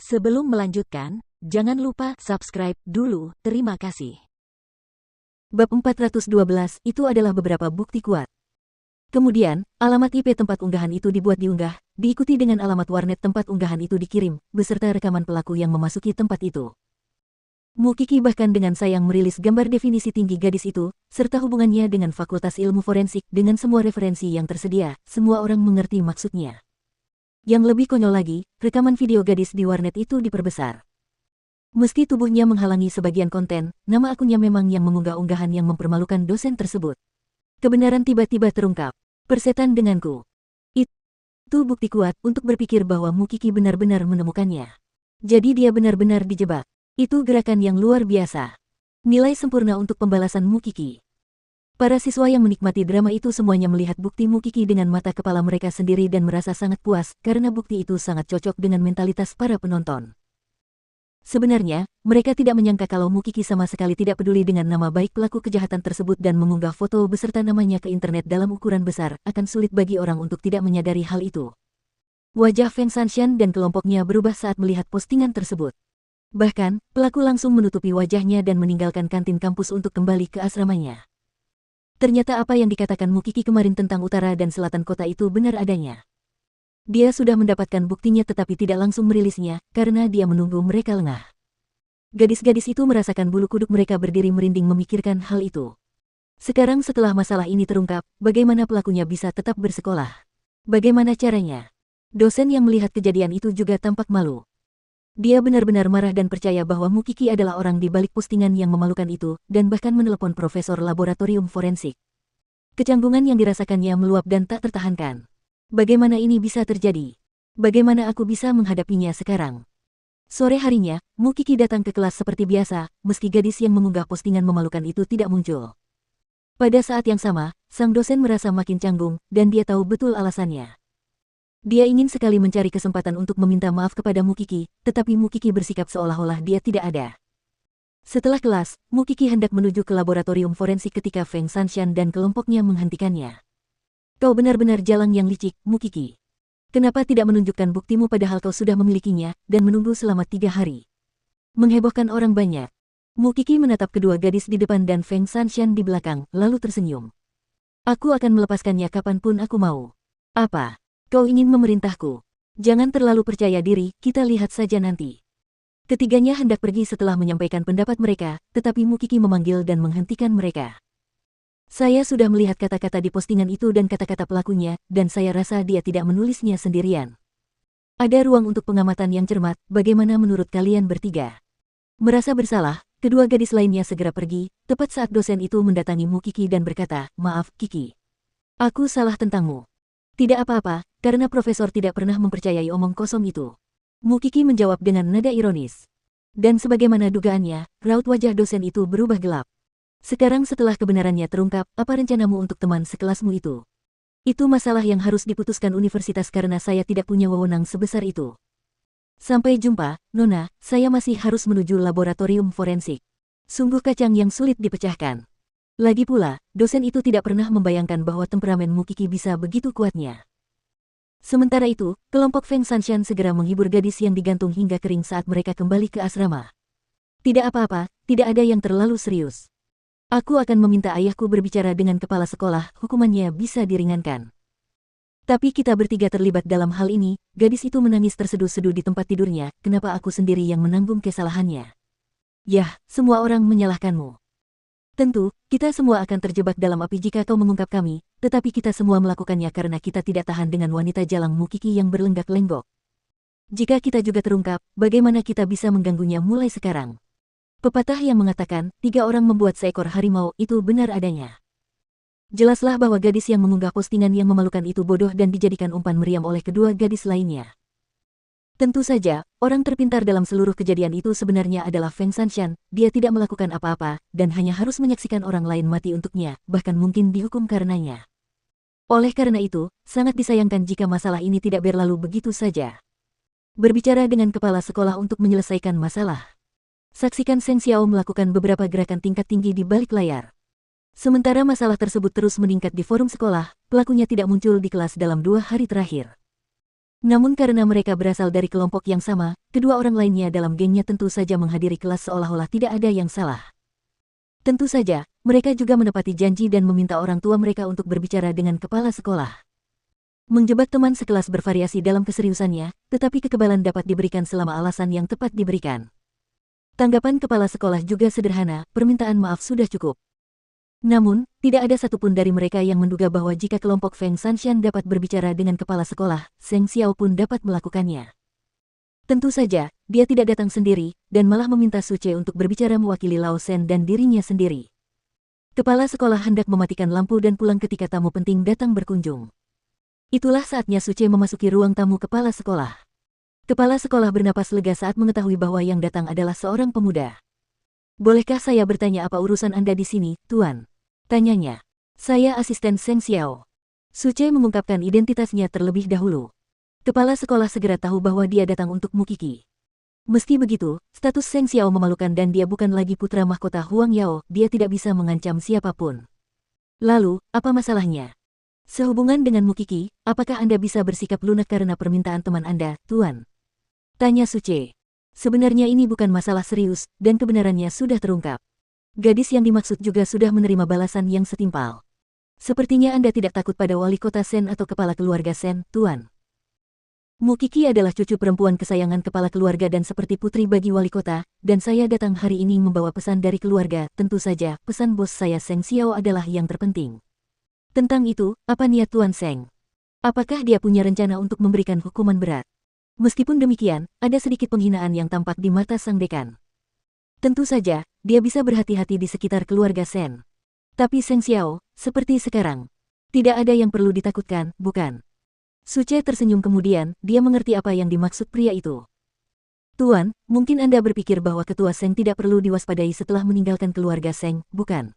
Sebelum melanjutkan, jangan lupa subscribe dulu, terima kasih. Bab 412 itu adalah beberapa bukti kuat. Kemudian, alamat IP tempat unggahan itu diunggah, diikuti dengan alamat warnet tempat unggahan itu dikirim, beserta rekaman pelaku yang memasuki tempat itu. Mukiki bahkan dengan sayang merilis gambar definisi tinggi gadis itu, serta hubungannya dengan Fakultas Ilmu Forensik dengan semua referensi yang tersedia, semua orang mengerti maksudnya. Yang lebih konyol lagi, rekaman video gadis di warnet itu diperbesar. Meski tubuhnya menghalangi sebagian konten, nama akunnya memang yang mengunggah unggahan yang mempermalukan dosen tersebut. Kebenaran tiba-tiba terungkap. Persetan denganku. Itu bukti kuat untuk berpikir bahwa Mukiki benar-benar menemukannya. Jadi dia benar-benar dijebak. Itu gerakan yang luar biasa. Nilai sempurna untuk pembalasan Mukiki. Para siswa yang menikmati drama itu semuanya melihat bukti Mukiki dengan mata kepala mereka sendiri dan merasa sangat puas karena bukti itu sangat cocok dengan mentalitas para penonton. Sebenarnya, mereka tidak menyangka kalau Mukiki sama sekali tidak peduli dengan nama baik pelaku kejahatan tersebut dan mengunggah foto beserta namanya ke internet dalam ukuran besar, akan sulit bagi orang untuk tidak menyadari hal itu. Wajah Feng Sanxian dan kelompoknya berubah saat melihat postingan tersebut. Bahkan, pelaku langsung menutupi wajahnya dan meninggalkan kantin kampus untuk kembali ke asramanya. Ternyata apa yang dikatakan Mukiki kemarin tentang utara dan selatan kota itu benar adanya. Dia sudah mendapatkan buktinya tetapi tidak langsung merilisnya, karena dia menunggu mereka lengah. Gadis-gadis itu merasakan bulu kuduk mereka berdiri merinding memikirkan hal itu. Sekarang setelah masalah ini terungkap, bagaimana pelakunya bisa tetap bersekolah? Bagaimana caranya? Dosen yang melihat kejadian itu juga tampak malu. Dia benar-benar marah dan percaya bahwa Mukiki adalah orang di balik postingan yang memalukan itu, dan bahkan menelepon profesor laboratorium forensik. Kecanggungan yang dirasakannya meluap dan tak tertahankan. Bagaimana ini bisa terjadi? Bagaimana aku bisa menghadapinya sekarang? Sore harinya, Mukiki datang ke kelas seperti biasa, meski gadis yang mengunggah postingan memalukan itu tidak muncul. Pada saat yang sama, sang dosen merasa makin canggung, dan dia tahu betul alasannya. Dia ingin sekali mencari kesempatan untuk meminta maaf kepada Mukiki, tetapi Mukiki bersikap seolah-olah dia tidak ada. Setelah kelas, Mukiki hendak menuju ke laboratorium forensik ketika Feng Sanxian dan kelompoknya menghentikannya. Kau benar-benar jalang yang licik, Mukiki. Kenapa tidak menunjukkan buktimu padahal kau sudah memilikinya, dan menunggu selama 3 hari? Menghebohkan orang banyak. Mukiki menatap kedua gadis di depan dan Feng Sanxian di belakang, lalu tersenyum. Aku akan melepaskannya kapanpun aku mau. Apa? Kau ingin memerintahku? Jangan terlalu percaya diri, kita lihat saja nanti. Ketiganya hendak pergi setelah menyampaikan pendapat mereka, tetapi Mukiki memanggil dan menghentikan mereka. Saya sudah melihat kata-kata di postingan itu dan kata-kata pelakunya, dan saya rasa dia tidak menulisnya sendirian. Ada ruang untuk pengamatan yang cermat, bagaimana menurut kalian bertiga? Merasa bersalah, kedua gadis lainnya segera pergi, tepat saat dosen itu mendatangi Mukiki dan berkata, "Maaf, Kiki. Aku salah tentangmu." Tidak apa-apa, karena profesor tidak pernah mempercayai omong kosong itu. Mukiki menjawab dengan nada ironis. Dan sebagaimana dugaannya, raut wajah dosen itu berubah gelap. Sekarang setelah kebenarannya terungkap, apa rencanamu untuk teman sekelasmu itu? Itu masalah yang harus diputuskan universitas karena saya tidak punya wewenang sebesar itu. Sampai jumpa, Nona, saya masih harus menuju laboratorium forensik. Sungguh kacang yang sulit dipecahkan. Lagi pula, dosen itu tidak pernah membayangkan bahwa temperamen Mukiki bisa begitu kuatnya. Sementara itu, kelompok Feng Sanxian segera menghibur gadis yang digantung hingga kering saat mereka kembali ke asrama. Tidak apa-apa, tidak ada yang terlalu serius. Aku akan meminta ayahku berbicara dengan kepala sekolah, hukumannya bisa diringankan. Tapi kita bertiga terlibat dalam hal ini, gadis itu menangis terseduh-seduh di tempat tidurnya, kenapa aku sendiri yang menanggung kesalahannya? Yah, semua orang menyalahkanmu. Tentu, kita semua akan terjebak dalam api jika kau mengungkap kami, tetapi kita semua melakukannya karena kita tidak tahan dengan wanita jalang Mukiki yang berlenggak-lenggok. Jika kita juga terungkap, bagaimana kita bisa mengganggunya mulai sekarang? Pepatah yang mengatakan, 3 orang membuat seekor harimau itu benar adanya. Jelaslah bahwa gadis yang mengunggah postingan yang memalukan itu bodoh dan dijadikan umpan meriam oleh kedua gadis lainnya. Tentu saja, orang terpintar dalam seluruh kejadian itu sebenarnya adalah Feng Sanxian, dia tidak melakukan apa-apa, dan hanya harus menyaksikan orang lain mati untuknya, bahkan mungkin dihukum karenanya. Oleh karena itu, sangat disayangkan jika masalah ini tidak berlalu begitu saja. Berbicara dengan kepala sekolah untuk menyelesaikan masalah. Saksikan Seng Xiao melakukan beberapa gerakan tingkat tinggi di balik layar. Sementara masalah tersebut terus meningkat di forum sekolah, pelakunya tidak muncul di kelas dalam 2 hari terakhir. Namun karena mereka berasal dari kelompok yang sama, kedua orang lainnya dalam gengnya tentu saja menghadiri kelas seolah-olah tidak ada yang salah. Tentu saja, mereka juga menepati janji dan meminta orang tua mereka untuk berbicara dengan kepala sekolah. Menjebak teman sekelas bervariasi dalam keseriusannya, tetapi kekebalan dapat diberikan selama alasan yang tepat diberikan. Tanggapan kepala sekolah juga sederhana, permintaan maaf sudah cukup. Namun, tidak ada satupun dari mereka yang menduga bahwa jika kelompok Feng Shanshan dapat berbicara dengan kepala sekolah, Zheng Xiao pun dapat melakukannya. Tentu saja, dia tidak datang sendiri, dan malah meminta Su Ce untuk berbicara mewakili Lao Shen dan dirinya sendiri. Kepala sekolah hendak mematikan lampu dan pulang ketika tamu penting datang berkunjung. Itulah saatnya Su Ce memasuki ruang tamu kepala sekolah. Kepala sekolah bernapas lega saat mengetahui bahwa yang datang adalah seorang pemuda. "Bolehkah saya bertanya apa urusan Anda di sini, Tuan?" tanyanya. "Saya asisten Zheng Xiao." Su Ce mengungkapkan identitasnya terlebih dahulu. Kepala sekolah segera tahu bahwa dia datang untuk Mukiki. Meski begitu, status Zheng Xiao memalukan dan dia bukan lagi putra mahkota Huang Yao, dia tidak bisa mengancam siapapun. "Lalu, apa masalahnya?" "Sehubungan dengan Mukiki, apakah Anda bisa bersikap lunak karena permintaan teman Anda, Tuan?" tanya Su Ce. Sebenarnya ini bukan masalah serius, dan kebenarannya sudah terungkap. Gadis yang dimaksud juga sudah menerima balasan yang setimpal. "Sepertinya Anda tidak takut pada wali kota Shen atau kepala keluarga Shen, Tuan." Mukiki adalah cucu perempuan kesayangan kepala keluarga dan seperti putri bagi wali kota, dan saya datang hari ini membawa pesan dari keluarga, tentu saja, pesan bos saya Zheng Xiao adalah yang terpenting. Tentang itu, apa niat Tuan Zheng? Apakah dia punya rencana untuk memberikan hukuman berat? Meskipun demikian, ada sedikit penghinaan yang tampak di mata sang dekan. Tentu saja, dia bisa berhati-hati di sekitar keluarga Shen. Tapi Zheng Xiao, seperti sekarang, tidak ada yang perlu ditakutkan, bukan? Su Ce tersenyum kemudian, dia mengerti apa yang dimaksud pria itu. "Tuan, mungkin Anda berpikir bahwa ketua Seng tidak perlu diwaspadai setelah meninggalkan keluarga Seng, bukan?"